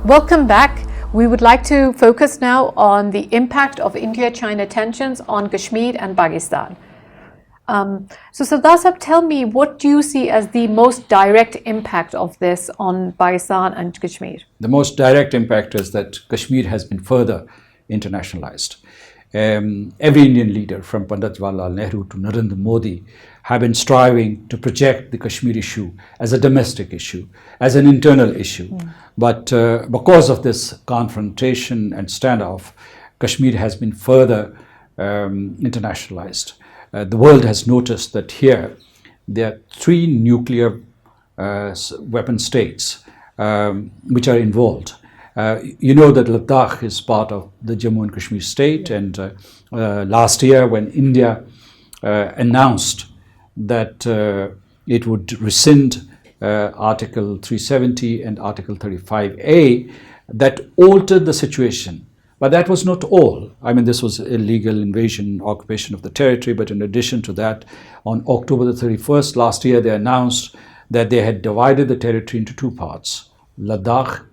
Welcome back. We would like to focus now on the impact of India-China tensions on Kashmir and Pakistan. So Sardar Sahab, tell me, what do you see as the most direct impact of this on Pakistan and Kashmir? The most direct impact is that Kashmir has been further internationalized. Every Indian leader, from Pandit Jawaharlal Nehru to Narendra Modi, have been striving to project the Kashmir issue as a domestic issue, as an internal issue. But because of this confrontation and standoff, Kashmir has been further internationalized. The world has noticed that here there are three nuclear weapon states which are involved. You know that Ladakh is part of the Jammu and Kashmir state, and last year when India announced that it would rescind Article 370 and Article 35A, that altered the situation. But that was not all. I mean, this was illegal invasion, occupation of the territory, but in addition to that, on October the 31st last year, they announced that they had divided the territory into two parts, Ladakh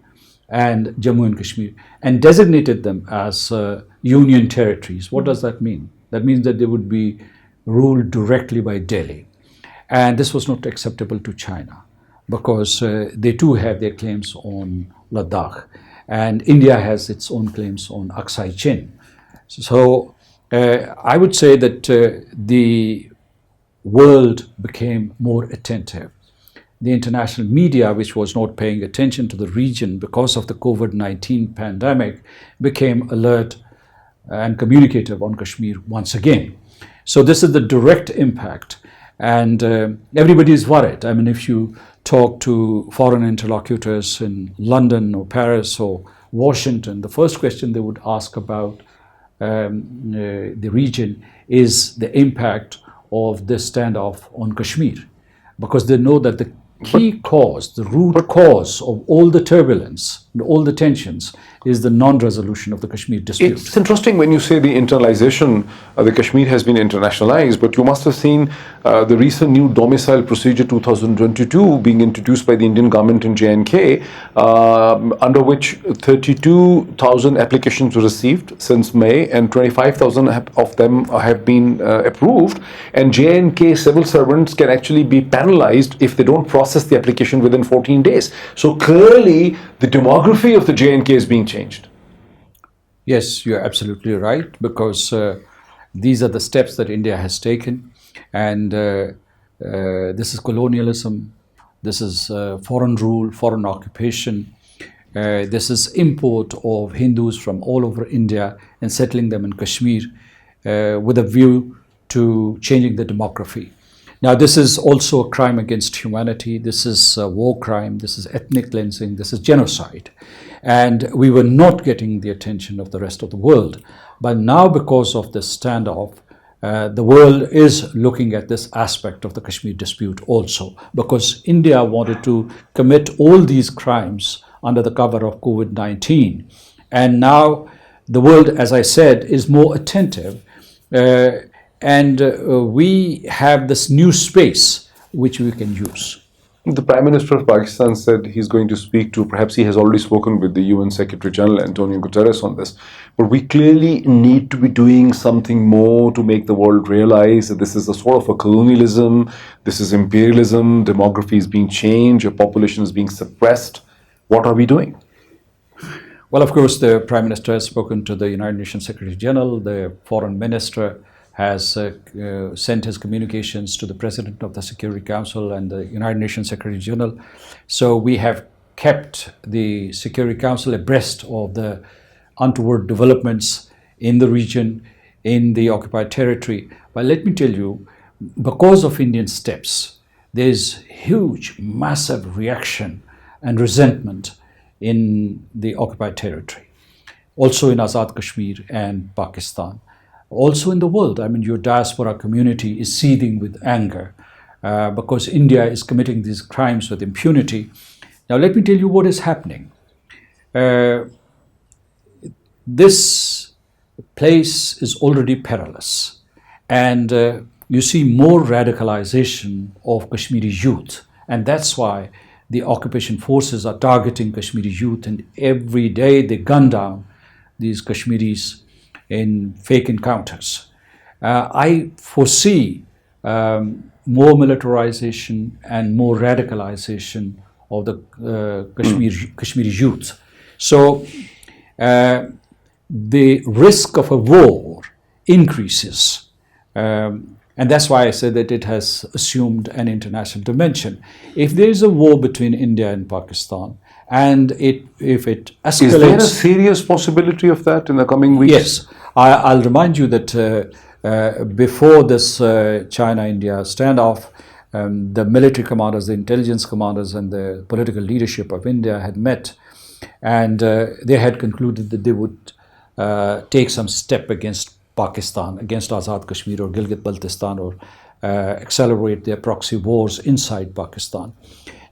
and Jammu and Kashmir, and designated them as union territories. What does that mean? That means that they would be ruled directly by Delhi. And this was not acceptable to China because they too have their claims on Ladakh. And India has its own claims on Aksai Chin. So I would say that the world became more attentive. The international media, which was not paying attention to the region because of the COVID-19 pandemic, became alert and communicative on Kashmir once again. So this is the direct impact. And everybody is worried. I mean, if you talk to foreign interlocutors in London or Paris or Washington, the first question they would ask about the region is the impact of this standoff on Kashmir, because they know that the key cause, the root cause of all the turbulence and all the tensions is the non-resolution of the Kashmir dispute. It's interesting when you say the internalization, the Kashmir has been internationalized, but you must have seen the recent new domicile procedure 2022 being introduced by the Indian government in J&K, under which 32,000 applications were received since May, and 25,000 of them have been approved, and J&K civil servants can actually be penalized if they don't process the application within 14 days. So clearly the demography of the J&K is being changed. Yes, you're absolutely right, because these are the steps that India has taken, and this is colonialism, this is foreign rule, foreign occupation, this is import of Hindus from all over India and settling them in Kashmir with a view to changing the demography. Now, this is also a crime against humanity. This is a war crime. This is ethnic cleansing. This is genocide. And we were not getting the attention of the rest of the world. But now, because of this standoff, the world is looking at this aspect of the Kashmir dispute also, because India wanted to commit all these crimes under the cover of COVID-19. And now the world, as I said, is more attentive. And we have this new space which we can use. The Prime Minister of Pakistan said he's going to speak to, perhaps he has already spoken with the UN Secretary General Antonio Guterres on this, but we clearly need to be doing something more to make the world realize that this is a sort of a colonialism, this is imperialism, demography is being changed, your population is being suppressed. What are we doing? Well, of course, the Prime Minister has spoken to the United Nations Secretary General, the Foreign Minister has sent his communications to the President of the Security Council and the United Nations Secretary General. So we have kept the Security Council abreast of the untoward developments in the region, in the occupied territory. But let me tell you, because of Indian steps, there is huge, massive reaction and resentment in the occupied territory, also in Azad Kashmir and Pakistan. Also in the world, I mean, your diaspora community is seething with anger because India is committing these crimes with impunity. Now, let me tell you what is happening. This place is already perilous, and you see more radicalization of Kashmiri youth, and that's why the occupation forces are targeting Kashmiri youth, and every day they gun down these Kashmiris in fake encounters. I foresee more militarization and more radicalization of the Kashmiri youth. So the risk of a war increases. And that's why I said that it has assumed an international dimension. If there is a war between India and Pakistan, and if it escalates... Is there a serious possibility of that in the coming weeks? Yes. I'll remind you that before this China-India standoff, the military commanders, the intelligence commanders, and the political leadership of India had met, and they had concluded that they would take some step against Pakistan, against Azad Kashmir or Gilgit-Baltistan, or accelerate their proxy wars inside Pakistan.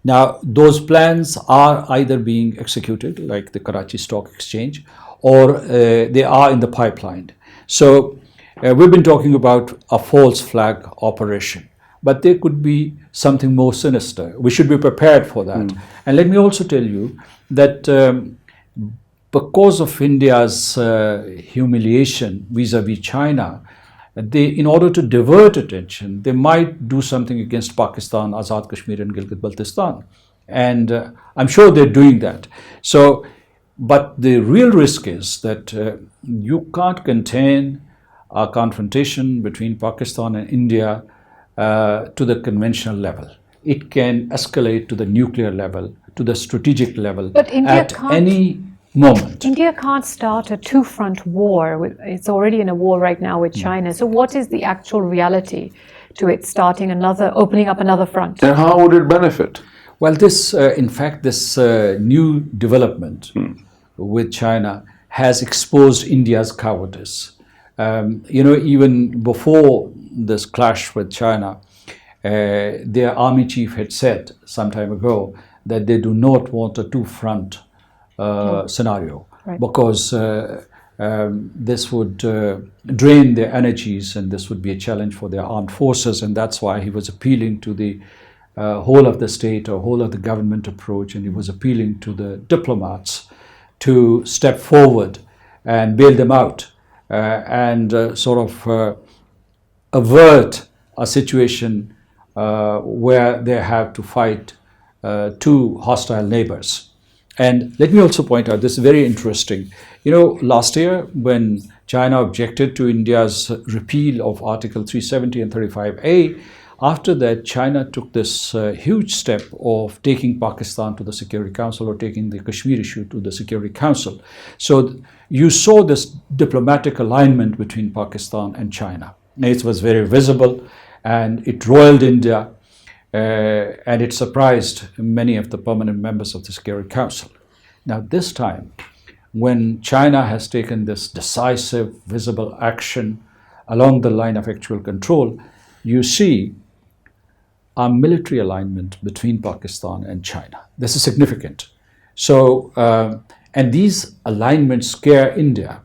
Now, those plans are either being executed, like the Karachi Stock Exchange, or they are in the pipeline. So we've been talking about a false flag operation, but there could be something more sinister. We should be prepared for that. And let me also tell you that because of India's humiliation vis-a-vis China, in order to divert attention, they might do something against Pakistan, Azad Kashmir and Gilgit-Baltistan. And I'm sure they're doing that. So, but the real risk is that you can't contain a confrontation between Pakistan and India to the conventional level. It can escalate to the nuclear level, to the strategic level, but India at any moment. India can't start a two-front war. It's already in a war right now with China. So what is the actual reality to it opening up another front? And how would it benefit? Well, in fact, this new development with China has exposed India's cowardice. Even before this clash with China, their army chief had said some time ago that they do not want a two-front scenario, right, because this would drain their energies, and this would be a challenge for their armed forces, and that's why he was appealing to the whole of the state or whole of the government approach, and he was appealing to the diplomats to step forward and bail them out and sort of avert a situation where they have to fight two hostile neighbors. And let me also point out, this is very interesting. Last year when China objected to India's repeal of Article 370 and 35A, after that China took this huge step of taking Pakistan to the Security Council, or taking the Kashmir issue to the Security Council. So you saw this diplomatic alignment between Pakistan and China. It was very visible, and it roiled India. And it surprised many of the permanent members of the Security Council. Now this time, when China has taken this decisive, visible action along the line of actual control, you see a military alignment between Pakistan and China. This is significant. So, and these alignments scare India.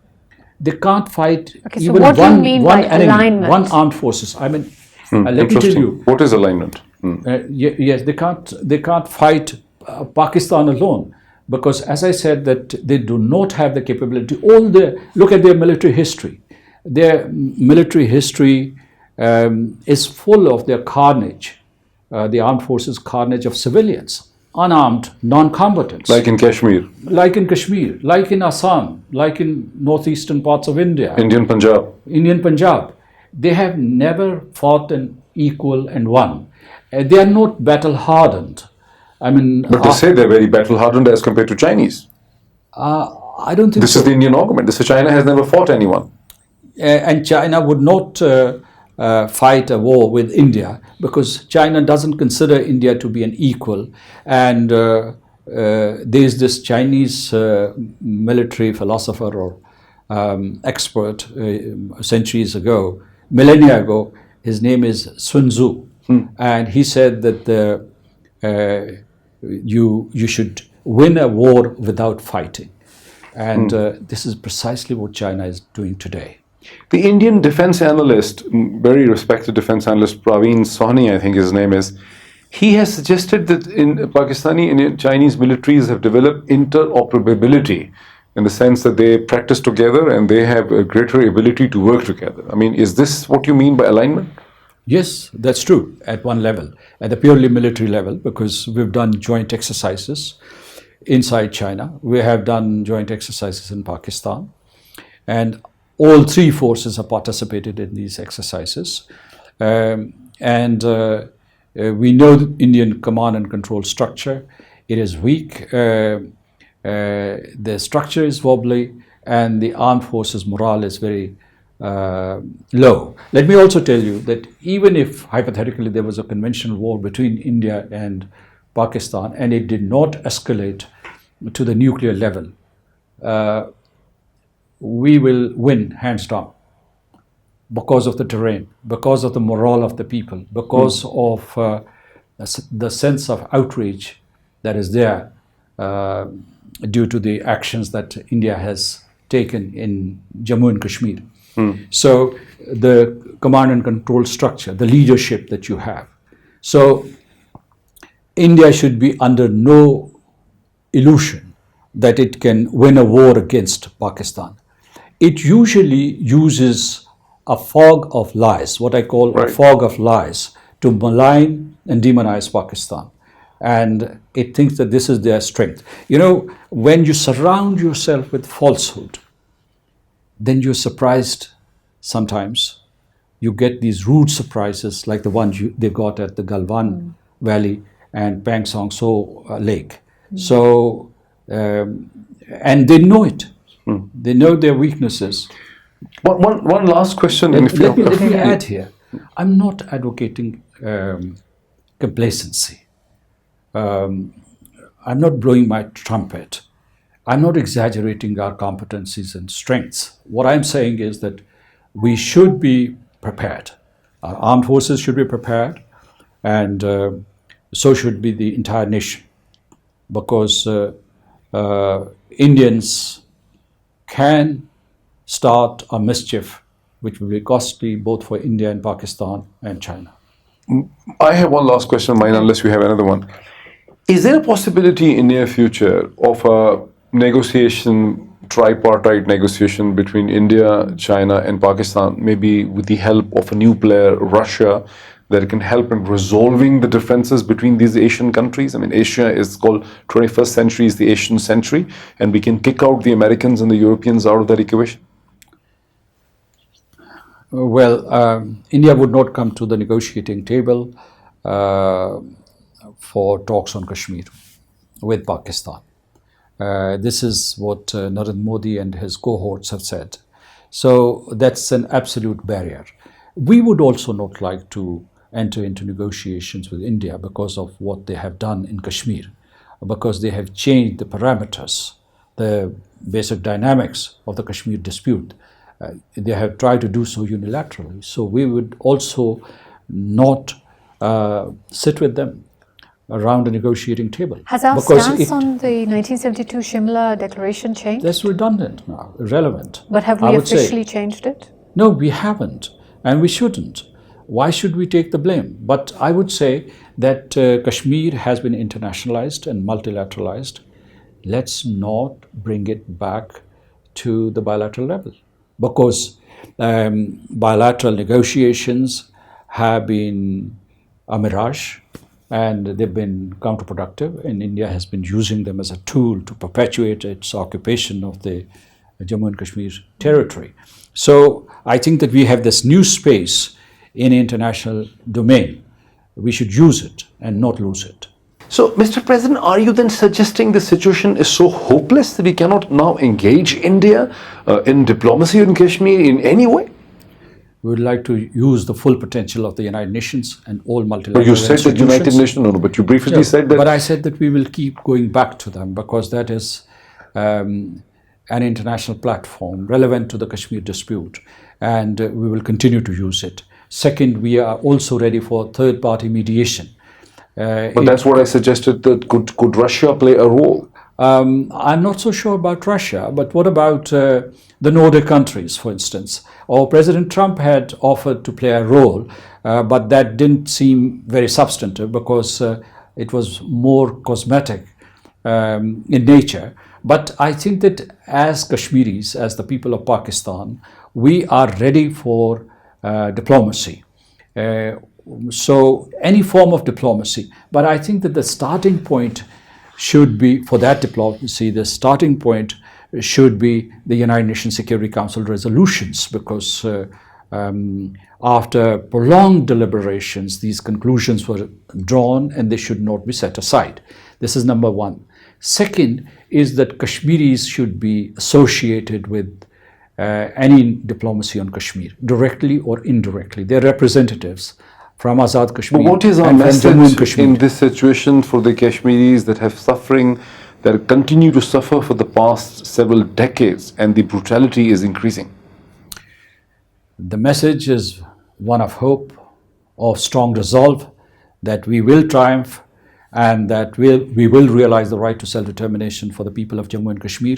They can't fight even what do you mean one by enemy, alignment? one armed forces. I mean, let me tell you. What is alignment? Yes, they can't fight Pakistan alone, because, as I said, that they do not have the capability. Look at their military history. Their military history is full of their carnage, the armed forces' carnage of civilians, unarmed, non-combatants. Like in Kashmir. Like in Kashmir, like in Assam, like in northeastern parts of India. Indian Punjab. They have never fought an equal and won. They are not battle-hardened. I mean, but they say they're very battle-hardened as compared to Chinese. I don't think this so. Is the Indian argument. China has never fought anyone. And China would not fight a war with India, because China doesn't consider India to be an equal. And there's this Chinese military philosopher or expert centuries ago, millennia ago. His name is Sun Tzu. And he said that you should win a war without fighting. And this is precisely what China is doing today. The Indian defense analyst, very respected defense analyst, Praveen Sahni, I think his name is, He has suggested that in Pakistani and Chinese militaries have developed interoperability in the sense that they practice together and they have a greater ability to work together. I mean, is this what you mean by alignment? Yes, that's true at one level, at the purely military level, because we've done joint exercises inside China. We have done joint exercises in Pakistan. And all three forces have participated in these exercises. We know the Indian command and control structure. It is weak. The structure is wobbly, and the armed forces morale is very low. Let me also tell you that even if hypothetically there was a conventional war between India and Pakistan and it did not escalate to the nuclear level, we will win hands down because of the terrain, because of the morale of the people, because of the sense of outrage that is there due to the actions that India has taken in Jammu and Kashmir. So the command and control structure, the leadership that you have. So India should be under no illusion that it can win a war against Pakistan. It usually uses a fog of lies, what I call a fog of lies, to malign and demonize Pakistan. And it thinks that this is their strength. You know, when you surround yourself with falsehood, then you're surprised sometimes. You get these rude surprises like the ones they got at the Galwan Valley and Pang Song So Lake. So, and they know it. They know their weaknesses. One last question. Let me add here. I'm not advocating complacency. I'm not blowing my trumpet. I'm not exaggerating our competencies and strengths. What I'm saying is that we should be prepared. Our armed forces should be prepared, and so should be the entire nation, because Indians can start a mischief which will be costly both for India and Pakistan and China. I have one last question of mine, unless you have another one. Is there a possibility in near future of a negotiation, tripartite negotiation between India, China and Pakistan, maybe with the help of a new player, Russia, that can help in resolving the differences between these Asian countries? I mean, Asia is called 21st century is the Asian century, and we can kick out the Americans and the Europeans out of that equation. Well, India would not come to the negotiating table for talks on Kashmir with Pakistan. This is what Narendra Modi and his cohorts have said. So that's an absolute barrier. We would also not like to enter into negotiations with India because of what they have done in Kashmir, because they have changed the parameters, the basic dynamics of the Kashmir dispute. They have tried to do so unilaterally. So we would also not sit with them around a negotiating table. Has our stance on the 1972 Shimla Declaration changed? That's redundant now, irrelevant. But have we officially changed it? No, we haven't, and we shouldn't. Why should we take the blame? But I would say that Kashmir has been internationalized and multilateralized. Let's not bring it back to the bilateral level, because bilateral negotiations have been a mirage, and they've been counterproductive, and India has been using them as a tool to perpetuate its occupation of the Jammu and Kashmir territory. So I think that we have this new space in international domain. We should use it and not lose it. So, Mr. President, are you then suggesting the situation is so hopeless that we cannot now engage India in diplomacy in Kashmir in any way? We would like to use the full potential of the United Nations and all multilateral institutions. But you said that United Nations, no, but you briefly said that. But I said that we will keep going back to them, because that is an international platform relevant to the Kashmir dispute, and we will continue to use it. Second, we are also ready for third-party mediation. But that's what I suggested, that could Russia play a role? I'm not so sure about Russia, but what about the Nordic countries, for instance? Or President Trump had offered to play a role, but that didn't seem very substantive because it was more cosmetic in nature. But I think that as Kashmiris, as the people of Pakistan, we are ready for diplomacy. So any form of diplomacy. But I think that the starting point should be, for that diplomacy, the starting point should be the United Nations Security Council resolutions, because after prolonged deliberations, these conclusions were drawn and they should not be set aside. This is number one. Second is that Kashmiris should be associated with any diplomacy on Kashmir, directly or indirectly. They're representatives from Azad Kashmir. But what is our and from Jammu and message Kashmir. in this situation for the Kashmiris that have suffering, that continue to suffer for the past several decades, and the brutality is increasing? The message is one of hope, of strong resolve, that we will triumph and that we will realize the right to self-determination for the people of Jammu and Kashmir.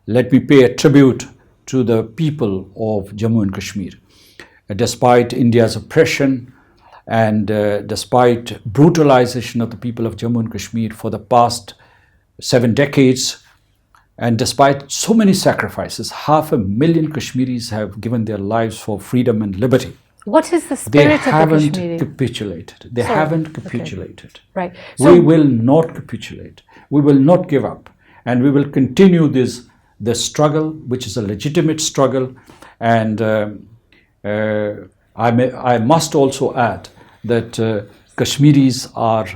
Let me pay a tribute to the people of Jammu and Kashmir. Despite India's oppression and despite brutalization of the people of Jammu and Kashmir for the past 7 decades, and despite so many sacrifices, 500,000 Kashmiris have given their lives for freedom and liberty. What is the They spirit of the haven't Kashmiri? capitulated. They Sorry. haven't Okay. capitulated. Right. We So, will not capitulate. We will not give up. And we will continue this struggle, which is a legitimate struggle. And I must also add that Kashmiris are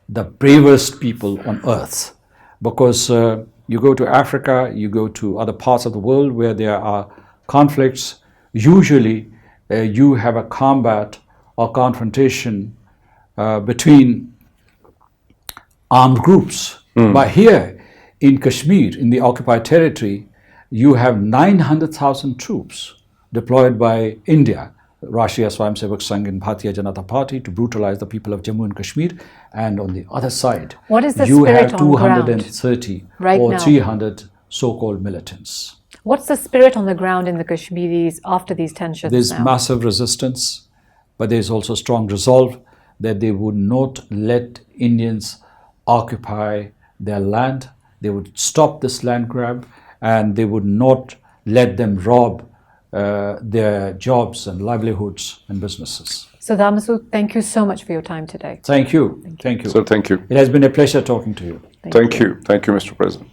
the bravest people on earth, because you go to Africa, you go to other parts of the world where there are conflicts, usually you have a combat or confrontation between armed groups. But here in Kashmir, in the occupied territory, you have 900,000 troops deployed by India, Rashtriya Swayamsevak Sangh and Bharatiya Janata Party, to brutalize the people of Jammu and Kashmir. And on the other side, What is the you spirit have on ground 230 right or now? 300 so-called militants. what's the spirit on the ground in the Kashmiris after these tensions There's now? massive resistance, but there's also strong resolve that they would not let Indians occupy their land. They would stop this land grab, and they would not let them rob their jobs and livelihoods and businesses. Sardar Masood, thank you so much for your time today. Thank you. Thank you. So thank you. It has been a pleasure talking to you. Thank you. Thank you, Mr. President.